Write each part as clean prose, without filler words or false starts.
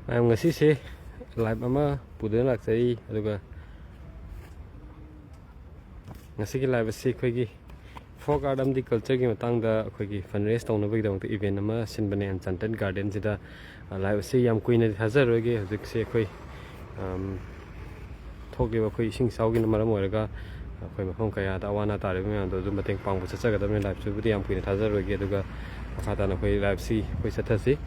ngasi live ama pudana laksai aduga ngasi ki live si khoi folk art am di culture ki matang da khoi ki fundraise tawna bagi dang event ama sinbane Enchanted garden sida live si yam kuina hazar roge hujik se khoi thoge ba khoi sing sau gi na maram oiraga khoi mafam kaya da wana tare me do zum bateng pang bu chacha ga da me live su budi yam kuina hazar roge aduga khata na khoi live si khoi sathasi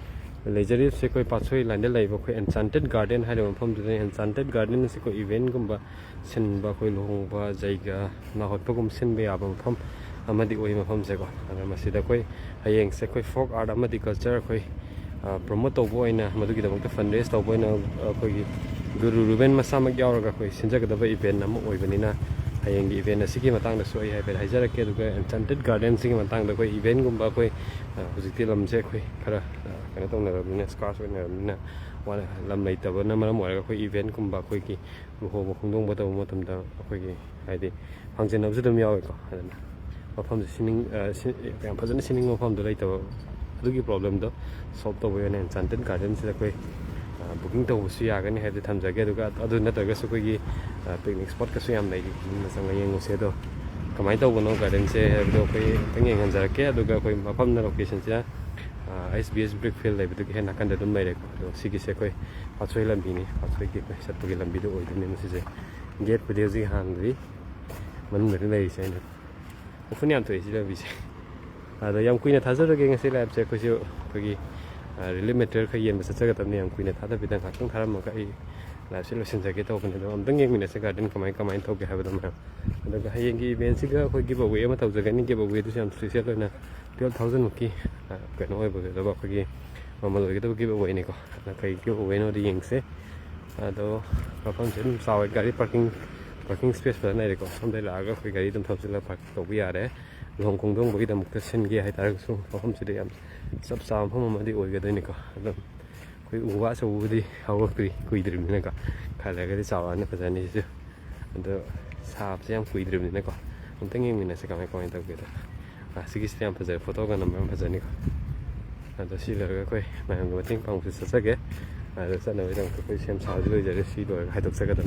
Leisure se koi Patsoi lande lai ba koi Enchanted garden hai ro phom de Enchanted garden se koi event gumba sin ba koi lohong ba jaiga na hot pa gum sin be ya ba phom amadi oi ma phom se ko ana masida koi hayeng se koi folk art amadi culture koi promote to boy na madu gi da bang fundraise to boy na koi gi guru ruben masamak yaw ga koi sinja ga da ba event na mo oi bani na hayeng gi event asigi matang da soi hai be haijara ke du ga Enchanted garden sigi matang da koi event gumba koi hujikti lam se koi khara kana tong na rabina scarce na rabina wala lam lai ta na maram wa koi event gumba koi ki ho bo khungdong ba ta mo tam da koi gi haidi function of them yaw ko adana mafam sining yam phajana sining mafam da lai ta adugi problem do solve to boy na Enchanted garden se koi booking to su ya ga ni haidi thamjage aduga adu na ta ga su koi gi picnic spot ka su yam lai na sang yeng se do kamai to bono garden se do koi tengeng han jar ke aduga koi mafam na location se SBS Brickfield lai bidu ke na kan da dum lai re ko sigi se koi Patsoi lambi ni Patsoi ki sat gi lambi do oi de ne se gate pe de ji han ri manung de lai se ne ofun yam to ji la bi se ada yam kuina thazar ge ngase lab se ko se ko gi limited ka yen sa chaga tam ne yam kuina thada bidang ka tang tharam ka I la se lo sin ja ge to kan do am dang yeng mina se garden kamai kamai to ge ha ba dam ha da ga hayeng gi event siga ko give away ma taw jaga ni give away to sam special na 12,000 ki cái nói về đó bảo cái mà mọi người cái give away này có là cái give away nó đi yeng se đó và phong trên sau cái parking space phần này có không đây là cái gari tầm thấp là park tổ bây giờ đấy lòng cùng đông với đầm cái sân kia hay ta được xuống và không chỉ để em sắp sao không mà đi ôi cái đây này có cái uống quá sâu đi hao cái quỳ đệm này có khai lại cái sao anh phải này chứ đó sạp xem quỳ đệm này có không thấy nghe mình là sẽ cảm thấy quan trọng cái đó sige setiap pasal foto kan nama pasal ni ko ada sila ga koi ma ang bating pang sa sage ada sana wedang ko sem sa jilo jare si do hai tok saga dan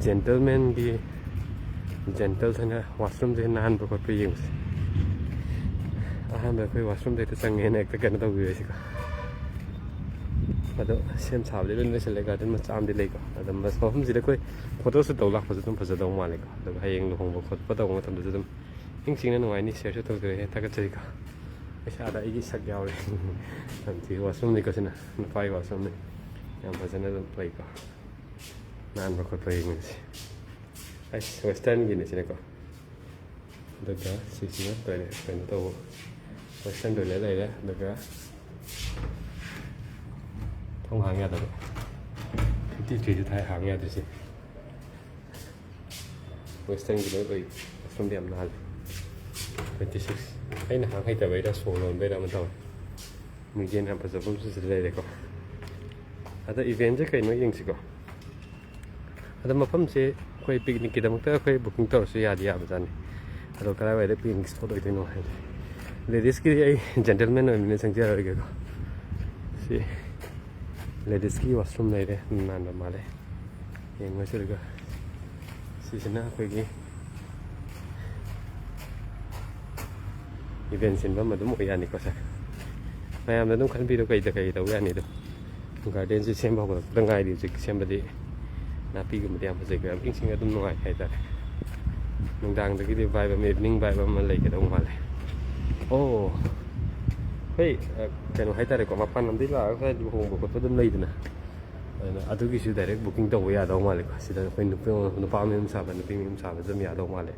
gentleman gi gentle thana washroom je nan ko ko yeng ba koi washroom de ta sang ne ek ta kan to wi si ko ada sem sa le ben se le ga den ma cham de le ko ada ma so hum ji de koi photo su do lak pa tum pa do ma le ko da hayeng lo hong bo khot pa do ma tam de dum chính là ngoài ní sẽ cho tôi cái ta cái gì cả cái sao đấy cái sắc dao này thậm chí vào xuống này có thế nào nó phai vào xuống này làm phải cho nó play cả nan vào cái play mình ai western gì này sẽ có được cả xí xí nó tới này phải nó tàu western rồi lấy đấy được cả thông hàng nhà được cái gì thay hàng nhà thì gì western gì đấy vậy không điểm nào 26 ai na hai ta bai da so lon bai da man taw mi gen ha pa zabum su le le ko ada event je kai no yeng si ko ada mafam se koi picnic ki dam ta koi booking tor su ya dia ba jan ado kala bai da picnic spot oi no hai ladies ki ai gentleman no mi sang ja ge ko si ladies ki washroom nei de nan da ma le yeng ma su ga si sina koi ki event sin ba ma dum oya ni ko sa mayam dum khan bi do kai ta kai ta ya ni do garden si sem ba ko dangai di si sem ba di na pi ko ma diam pa ga ping sing dum noi hai ta nung dang da ki di vibe ba evening vibe ba ma lai ka dong ma le oh hey cái nó hai ta ko ma pan nam di la ka du hong bo ko dum lai na adu ki su direct booking to ya do ma le ko si da ko nu pa mi sa ba nu pi mi sa ba zum ya do ma le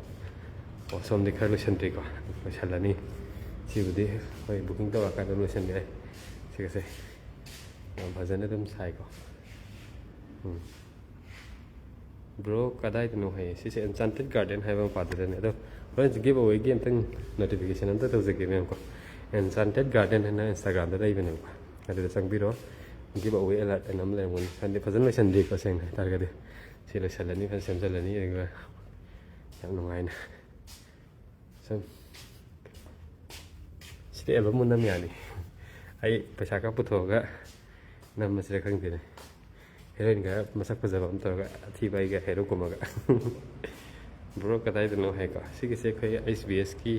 oh som di khar lo shan tri ko shala ni si bu di koi booking to ka lo shan de si ka se nam bhajan dum sai ko bro kadai tu hai si se Enchanted garden hai ba pa de ne do friends give away game tang notification am ta to se game ko Enchanted garden na Instagram da dai bene ko ada sang biro give away alert nam le mon san de bhajan lo shan de ko sen tar ga de si lo shala ni fan sem shala ni ga yang ngai na Siti album mun nam yani ai pasaka puto ga ꯅꯝꯃꯁꯤꯔ ꯈꯪꯗꯦꯅꯦ ꯍꯦꯔꯣꯏꯟꯒ ꯃꯁꯛ ꯐꯖꯕ ꯑꯃ ꯇꯧꯔꯒ ꯑꯊꯤꯕ ꯑꯩꯒ hero ꯀꯨꯝꯃꯒ bro ꯀꯗꯥꯏꯗꯅꯣ ꯍꯥꯏꯀꯣ ꯁꯤꯒꯤꯁꯦ ꯑꯩꯈꯣꯏ HBSꯀꯤ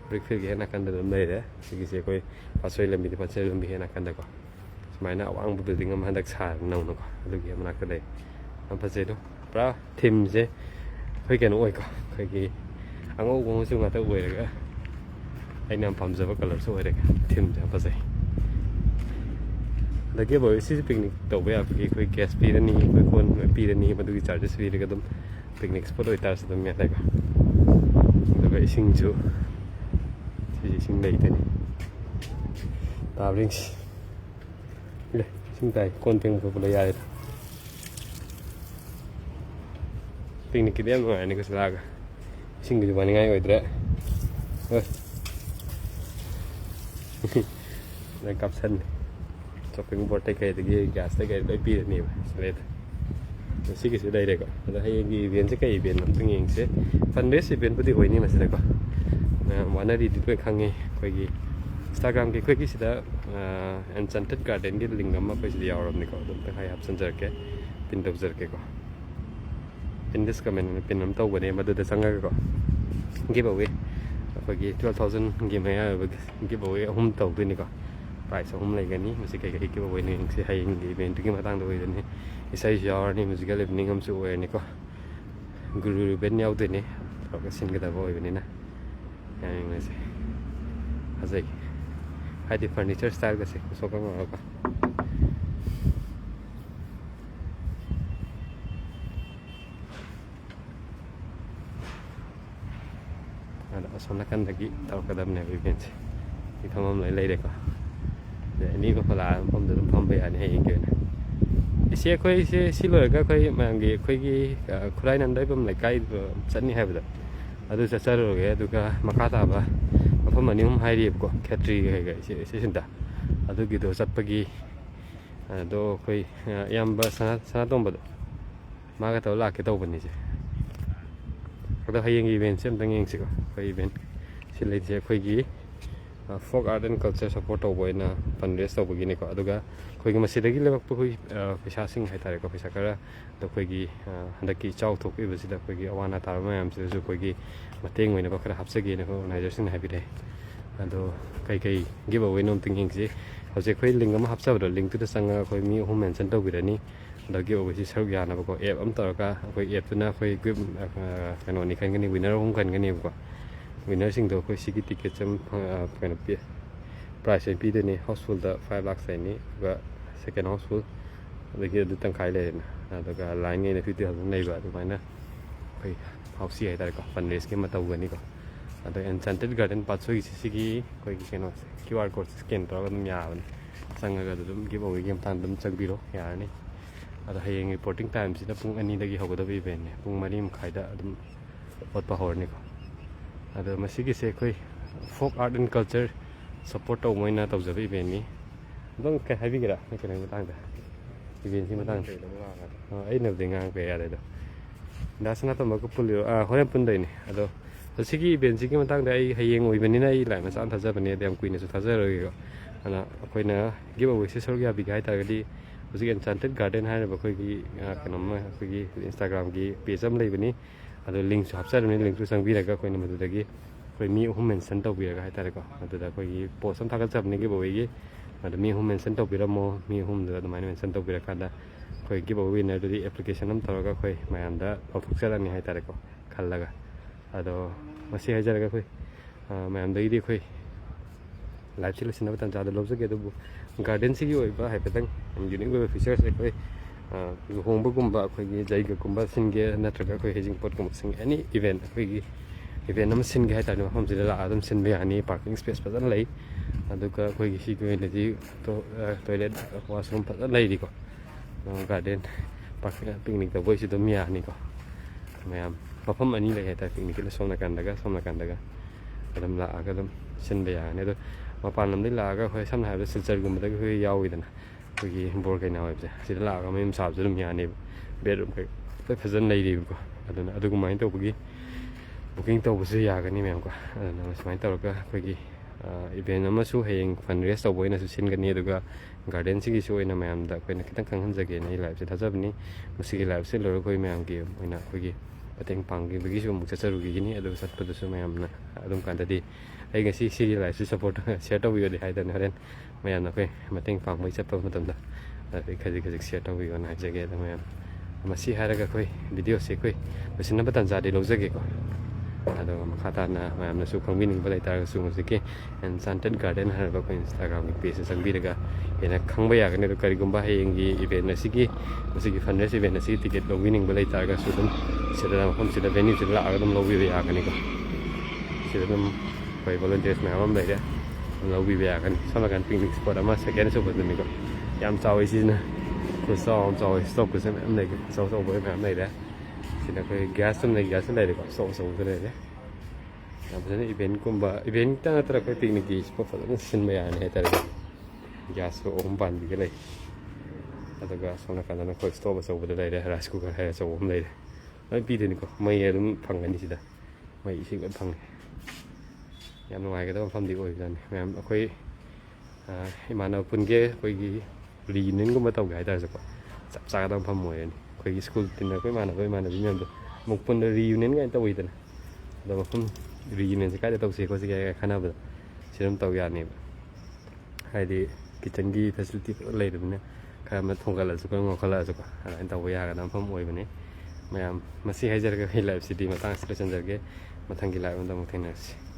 ꯕ꯭ꯔꯤꯛꯐꯤꯜꯒꯤ ꯍꯦꯛ ꯅꯥꯀꯟꯗ ꯑꯗꯨꯝ ꯂꯩꯔꯦ ꯁꯤꯒꯤꯁꯦ ꯑꯩꯈꯣই ꯄꯥꯠꯁꯣꯏ ꯂꯝꯕꯤꯗ ꯄꯥꯠꯁꯣꯏ ꯂꯝꯕꯤ ꯍꯦꯛ ꯅꯥꯀꯟꯗꯀꯣ ꯁꯨꯃꯥꯏꯅ ꯑꯋꯥꯡꯕ ꯕꯤꯜꯗꯤꯡ ꯑꯃ ꯍꯟꯗꯛ ꯁꯥꯔ ꯅꯧꯅꯀꯣ ꯑꯗꯨꯒꯤ ꯃꯅꯥꯛꯇ ꯂꯩ ꯌꯥꯝ ꯐꯖꯩꯗꯣ ꯄꯨꯔꯥ ꯊꯤꯝꯁꯦ ꯑꯩꯈꯣꯏ ꯀꯩꯅꯣ ꯑꯣꯏꯀꯣ ꯑꯩꯈꯣꯏꯒꯤ ꯑꯉꯧꯕ ꯃꯆꯨ ꯉꯥꯛꯇ ꯑꯣꯏꯔꯒ ꯑꯩꯅ ꯌꯥꯝ ꯄꯥꯝꯖꯕ ꯀꯂꯔꯁꯨ ꯑꯣꯏꯔꯒ ꯊꯤꯝꯁꯦ ꯌꯥꯝ ꯐꯖꯩ ꯑꯗꯒꯤ ꯁꯤꯁꯨ ꯄꯤꯛꯅꯤꯛ ꯇꯧꯕ ꯌꯥꯕꯒꯤ ꯑꯩꯈꯣꯏ ꯒ꯭ꯌꯥꯁ ꯄꯤꯔꯅꯤ ꯑꯩꯈꯣꯏ ꯐꯣꯟ ꯄꯤꯔꯅꯤ ꯃꯗꯨꯒꯤ ꯆꯥꯔꯖꯦꯁ ꯄꯤꯔꯒ ꯑꯗꯨꯝ ꯄꯤꯛꯅꯤꯛ ꯁ꯭ꯄꯣꯠ ꯑꯣꯏꯇꯥꯔꯁꯨ ꯑꯗꯨꯝ ꯌꯥꯏꯀꯣ ꯑꯗꯨꯒ ꯏꯁꯤꯡꯁꯨ ꯁꯤꯁꯤ ꯏꯁꯤꯡ ꯂꯩꯇꯅꯤ ꯇꯥꯕ꯭ꯔꯤꯡꯁꯤ ꯏꯁꯤꯡ ꯇꯥꯏ ꯀꯣꯟ ꯐꯦꯡꯕ ꯈꯣꯠꯄ ꯂꯣꯏ ꯌꯥꯔꯦꯗ ꯄꯤꯛꯅꯤꯛꯀꯤꯗꯤ ꯌꯥꯝ ꯅꯨꯡꯉꯥꯏꯔꯅꯤꯀꯣ ꯂꯥꯛꯑꯒ 이신기도 많이 가요 이들아. 내 값은 쇼핑 볼때 cái gas tới cái đôi pin nhiều vậy. Sih cái đây đây có. Ada hay cái event cái event nằm từng sẽ fundraise event budi hoy ni masih có. Mana di itu khang ni koi cái Instagram cái koi sida Enchanted garden cái link amma koi sida yawaram ni ko. Dum hay option jar ke pin dab jar ke ko. In this comment pin nam tau bane madu da sanga ko. Giveaway. Koi 12,000 giveaway hum tau tu ni ko. Price home like any music cái giveaway ni si hay cái event cái matang doi ni isai jar ni musical evening hum su we ni ko guru ben nhau tu ni rồi cái xin cái tao voi ni na yang ni si azai hay di furniture style cái si so cái ngor ko ada sonakan lagi tau kadam ni event si thamam lai dek koนี่ก็พลาผมจะทำไปอันนี้ให้เกินเสียค่อยเสียเลยก็ค่อยมาเกี่ยค่อยกี่ใครนั้นได้ผมเลยใกล้สันนี่ให้ไปเลยอะดูจะเจอเลยดูก็มาคาตาบะมาผมมันนี่ผมให้เรียบก็แคทรีก็ให้เสียสินตาอะดูกี่ตัวสัตว์ปะกี้ดูค่อยยามบะสนาตรงบะมาก็ตัวลากก็ตัวบนนี้สิก็ให้ยังอีเวนต์เช่นตั้งยังสิก็ค่อยอีเวนต์สิเลยเสียค่อยกี่folk art and culture support to boy na fundraise to begini ko aduga khoi gi masidagi lebak pu khoi paisa sing hai tare ko paisa kara to khoi gi handaki chau thok i basida khoi gi awana tar ma yam se ju khoi gi mateng oina ba khara hapse gi na ko organization hai bi dai ado kai giveaway nom thinking si hoje khoi link am hapsa ba link tu da sanga khoi mi home mention to bi da ni da giveaway si saruk ya na ba ko app am tar ka khoi app tu na khoi group kano ni kan ni winner hom kan ni ko winner sing do khoi sigi ticket cham kind of price pi de ni houseful da 5 lakhs ai ni ga second houseful da gi du tang khai le na da ga line ngai na 50,000 nei ba du mai na khoi house ai da ko fundraise ke ma tau ga ni ko ada Enchanted garden Patsoi sigi khoi ki keno QR code scan to ga dum ya ban sanga ga dum giveaway game tan dum chak biro ya ni ada hayeng reporting time si da pung ani da gi hoga da event ni pung mari m khai da dum pot pa hor ni ko ada masigi se khoi folk art and culture support to moina tau jabe event ni dong ka habi gira ne kana matang da event si matang ai na dengang pe ya da da sana to ma ko pulio hoyan pun dai ni ado sigi event sigi matang da ai hayeng oi bani na ai lai ma san thaja bani dem kuin su thaja roi ko ana khoi na giveaway se sorg ya bi gai ta ga di hojik Enchanted garden hai ba khoi gi kana ma khoi gi Instagram gi page am lai bani ado link su hapsa ni link tu sang bi ga khoi na madu da gi khoi mi home mention to bi ga hai ta ko ado da khoi gi post am thaga jab ni giveaway gi ado mi home mention to bi ra mo mi home da mai mention to bi ra ka da khoi giveaway na di application am tar ga khoi mayam da authok sa ni hai ta ko khal ga ado masih hai jar ga khoi mayam da di khoi live chila sin tan ja da lob ke du garden si gi oi ba hai petang unique web features e khoi hong bu gum ba khoi gi jai ga kum ba sin ge na tra ga khoi hejing pot kum sing any event khoi gi event nam sin ge hai ta ni hom jila la adam sin be ani parking space pa lei adu ka khoi gi si ge ne ji to toilet washroom pa lei di ko garden parking picnic da boy si do mia ni ko mayam mafam ani lei hai ta picnic le somna kan daga adam la aga dam sin be ya ne do mapan lam dei la ga khoi sam na ha silchar gum da khoi yaw wi da na khoi gi bor kai na wa ja si la ga mem sab zu dum ya ni bedroom kai ta phazan nei ri ko aduna adu gum mai to bugi booking to bu su ya ga ni mem ko aduna mai to ga khoi gi event ama su heng fundraise to boina su sin ga ni adu ga ꯒꯥꯔꯗꯦꯟꯁꯤꯒꯤꯁꯨ ꯑꯣꯏꯅ ꯃꯌꯥꯝꯗ ꯑꯩꯈꯣꯏꯅ ꯈꯤꯇꯪ ꯈꯪꯍꯟꯖꯒꯦꯅ ꯑꯩ ꯂꯥꯏꯞꯁꯦ ꯊꯥꯖꯕꯅꯤ ꯃꯁꯤꯒꯤ ꯂꯥꯏꯞꯁꯦ ꯂꯣꯏꯔꯒ ꯑꯩꯈꯣꯏ ꯃꯌꯥꯝꯒꯤ ꯑꯣꯏꯅ ꯑꯩꯈꯣꯏꯒꯤ ꯃꯇꯦꯡ ꯄꯥꯡꯈꯤꯕꯒꯤꯁꯨ ꯑꯃꯨꯛ ꯆꯠꯆꯔꯨꯈꯤꯒꯅꯤ ꯑꯗꯨꯒ ꯆꯠꯄꯗꯨꯁꯨ ꯃꯌꯥꯝꯅ ꯑꯗꯨꯝ ꯀꯥꯟꯗꯗꯤ ꯑꯩ ꯉꯁꯤ ꯁꯤꯒꯤ ꯂꯥꯏꯞꯁꯦ ꯁꯞꯄꯣꯔꯠ ꯁꯤꯌꯔ ꯇꯧꯕꯤꯌꯣꯗꯤ ꯍꯥꯏꯗꯅ ꯍꯣꯔꯦꯟ ꯃꯌꯥꯝꯅ ꯑꯩꯈꯣꯏ ꯃꯇꯦꯡ ꯄꯥꯡꯕꯒꯤ ꯆꯠꯄ ꯃꯇꯝꯗ ꯑꯗꯩ ꯈꯖꯤꯛ ꯈꯖꯤꯛ ꯁꯤꯌꯔ ꯇꯧꯕꯤꯌꯣꯅ ꯍꯥꯏꯖꯒꯦ ꯑꯗꯣ ꯃꯌꯥꯝ ꯃꯁꯤ ꯍꯥꯏꯔꯒ ꯑꯩꯈꯣꯏ ꯚꯤꯗꯤꯑꯣꯁꯦ ꯑꯩꯈꯣꯏ ꯂꯣꯏꯁꯤꯟꯅꯕ ꯇꯥꯟꯖꯥꯗꯤ ꯂꯧꯖꯒꯦꯀꯣ ꯑꯗꯨꯒ ꯃꯈꯥ ꯇꯥꯅ ꯃꯌꯥꯝꯅꯁꯨ ꯈꯪꯕꯤꯅꯤꯡꯕ ꯂꯩꯇꯥꯔꯒꯁꯨ ꯍꯧꯖꯤꯛꯀꯤ ꯑꯦꯟꯆꯥꯟꯇꯦꯠ ꯒꯥꯔꯗꯦꯟ ꯍꯥꯏꯔꯤꯕ ꯑꯩꯈꯣꯏ ꯏꯟꯁꯇꯥꯒ꯭ꯔꯥꯝꯒꯤ ꯄꯦꯖꯇ ꯆꯪꯕꯤꯔꯒ ꯍꯦꯟꯅ ꯈꯪꯕ ꯌꯥꯒꯅꯤ ꯑꯗꯣ ꯀꯔꯤꯒꯨꯝꯕ ꯍꯌꯦꯡꯒꯤ ꯏꯚꯦꯟ ꯑꯁꯤꯒꯤ ꯃꯁꯤꯒꯤ ꯐꯟꯗ꯭ꯔꯦꯁ ꯏꯚꯦꯟ ꯑꯁꯤꯒꯤ ꯇꯤꯀꯦꯠ ꯂꯧꯕꯤꯅꯤꯡꯕ ꯂꯩꯇꯥꯔꯒꯁꯨ ꯑꯗꯨꯝ ꯁꯤꯗ ꯃꯐꯝꯁꯤꯗ ꯚꯦꯅ꯭ꯌꯨꯁꯤꯗ ꯂꯥꯛꯑꯒ ꯑꯗꯨꯝ ꯂꯧꯕꯤꯕ ꯌꯥꯒꯅꯤꯀꯣ ꯁꯤꯗ ꯑꯗꯨꯝ ꯑꯩꯈꯣꯏ ꯚꯣꯂꯨꯟꯇꯤꯌꯔꯁ ꯃꯌꯥꯝ ꯑꯃ ꯂꯩꯔꯦ ꯑꯗꯨꯝ ꯂꯧꯕꯤꯕ ꯌꯥꯒꯅꯤ ꯁꯣꯝ ꯅꯥꯀꯟ ꯄꯤꯛꯅꯤꯛ ꯁ꯭ꯄꯣꯠ ꯑꯃ ꯁꯦꯀꯦꯟ ꯁꯨꯕꯗꯨꯅꯤꯀꯣ ꯌꯥꯝ ꯆꯥꯎꯋꯤ ꯁꯤꯁꯤꯅ ꯈꯨꯆꯥꯎ ꯑꯃ ꯆꯥꯎꯋꯤ ꯁ꯭ꯇꯣꯞꯀꯁꯨ ꯃꯌꯥꯝ ꯂꯩꯒꯦ ꯑꯆꯧ ꯑꯆꯧꯕ ꯃꯌꯥꯝ ꯂꯩꯔꯦ ꯁꯤꯗ ꯑꯩꯈꯣꯏ ꯒ꯭ꯌꯥꯁ ꯒ꯭ꯌꯥꯁꯁꯨ ꯂꯩꯔꯦꯀꯣ ꯑꯆꯧ ꯑꯆꯧꯕꯁꯨ ꯂꯩꯔꯦ ꯌꯥꯝ ꯐꯖꯅ ꯏꯚꯦꯟꯠꯀꯨꯝꯕ ꯏꯚꯦꯟꯠꯇ ꯅꯠꯇ꯭ꯔꯒ ꯑꯩꯈꯣꯏ ꯄꯤꯛꯅꯤꯛꯀꯤ ꯁ꯭ꯄꯣꯠ ꯐꯖꯅ ꯁꯤꯟꯕ ꯌꯥꯔꯅꯤ ꯍꯥꯏꯇꯥꯔꯦ ꯒ꯭ꯌꯥꯁꯁꯨ 3 ꯄꯥꯟꯕꯤꯒ ꯂꯩ ꯑꯗꯨꯒ ꯁꯣꯝ ꯅꯥꯀꯟꯗꯅ ꯑꯩꯈꯣꯏ ꯁ꯭ꯇꯣꯞ ꯑꯆꯧꯕꯗ ꯂꯩꯔꯦ ꯔꯥꯏꯁ ꯀꯨꯀꯔ ꯍꯥꯏꯔ ꯑꯆꯧꯕ ꯑꯃ ꯂꯩꯔꯦ ꯂꯣꯏ ꯄꯤꯗꯣꯏꯅꯤꯀꯣ ꯃꯩ ꯑꯗꯨꯝ ꯐꯪꯒꯅꯤ ꯁꯤꯗ ꯃꯩ ꯏꯁꯤꯡ ꯂꯣꯏ ꯐꯪꯉꯦ ꯌꯥꯝ ꯅꯨꯡꯉꯥꯏꯒꯗꯕ ꯃꯐꯝꯗꯤ ꯑꯣꯏꯕꯖꯥꯠꯅꯤ ꯃꯌꯥꯝ ꯑꯩꯈꯣꯏ ꯏꯃꯥꯟꯅꯕ ꯄꯨꯟꯒꯦ ꯑꯩꯈꯣꯏꯒꯤ ꯔꯤꯌꯨꯅꯤꯌꯟꯒꯨꯝꯕ ꯇꯧꯒꯦ ꯍꯥꯏꯇꯥꯔꯁꯨꯀꯣ ꯆꯞ ꯆꯥꯒꯗꯕ ꯃꯐꯝ ꯑꯣꯏꯔꯅꯤ ꯑꯩꯈꯣꯏꯒꯤ ꯁ꯭ꯀꯨꯜ ꯇꯤꯟꯅꯔꯛꯄ ꯏꯃꯥꯟꯅꯕ ꯏꯃꯥꯟꯅꯕꯤ ꯃꯌꯥꯝꯗꯣ ꯑꯃꯨꯛ ꯄꯨꯟꯅ ꯔꯤꯌꯨꯅꯤꯌꯟ ꯀꯥꯏꯅ ꯇꯧꯋꯤꯗꯅ ꯑꯗꯣ ꯃꯐꯝ ꯔꯤꯌꯨꯅꯤꯌꯟꯁꯦ ꯀꯥꯏꯗ ꯇꯧꯁꯤ ꯈꯣꯠꯁꯤ ꯀꯥꯏ ꯈꯟꯅꯕꯗ ꯁꯤ ꯑꯗꯨꯝ ꯇꯧ ꯌꯥꯅꯦꯕ ꯍꯥꯏꯗꯤ ꯀꯤꯠꯆꯟꯒꯤ ꯐꯦꯁꯤꯂꯤꯇꯤ ꯐꯖꯅ ꯂꯩꯔꯕꯅꯤꯅ ꯈꯔ ꯑꯃ ꯊꯣꯡꯒꯠꯂꯁꯨ ꯈꯔ ꯉꯧꯈꯠꯂꯛꯑꯁꯨꯀꯣ ꯑꯗꯨꯃꯥꯏꯅ ꯇꯧꯕ ꯌꯥꯒꯗꯕ ꯃꯐꯝ ꯑꯣꯏꯕꯅꯤ ꯃꯌꯥꯝ ꯃꯁꯤ ꯍꯥꯏꯖꯔꯒ ꯑꯩ ꯂꯥꯏꯞꯁꯤꯗꯤ ꯃꯇꯥꯡ ꯑꯁꯤꯗ ꯂꯣꯏꯁꯤꯟꯖꯔꯒꯦ ꯃꯊꯪꯒꯤ ꯂꯥꯏꯞ ꯑꯃꯗ ꯑꯃꯨꯛ ꯊꯦꯡꯅꯔꯁꯤ